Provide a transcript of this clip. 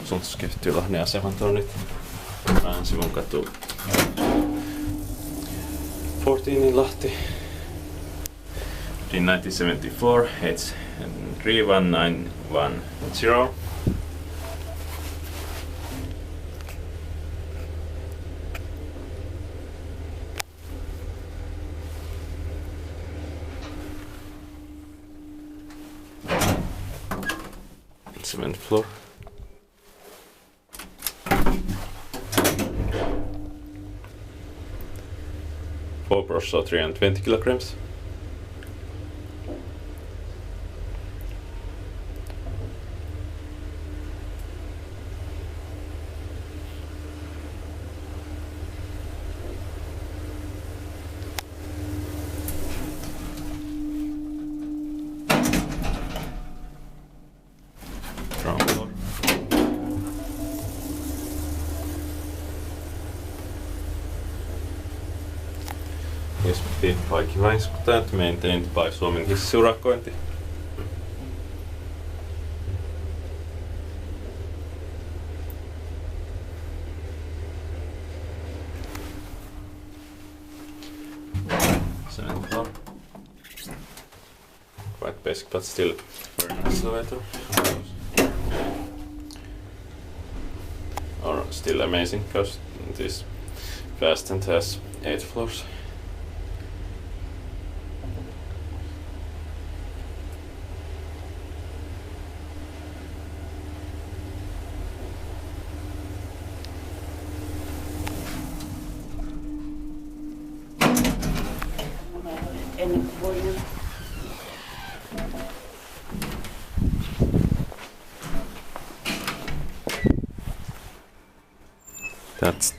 kutsuntaskivet till Lahden aseman tuolla nyt. Radansivunkatu 14 in Lahti. In 1974, it's 31910. Cement floor. Four so 320 kilograms. Ground floor. Yes, paikiväiskutajat maintained by Suomen hissiurakointi. Cement floor. Quite basic but still very nice elevator. Or still amazing because it is fast and has 8 floors. That's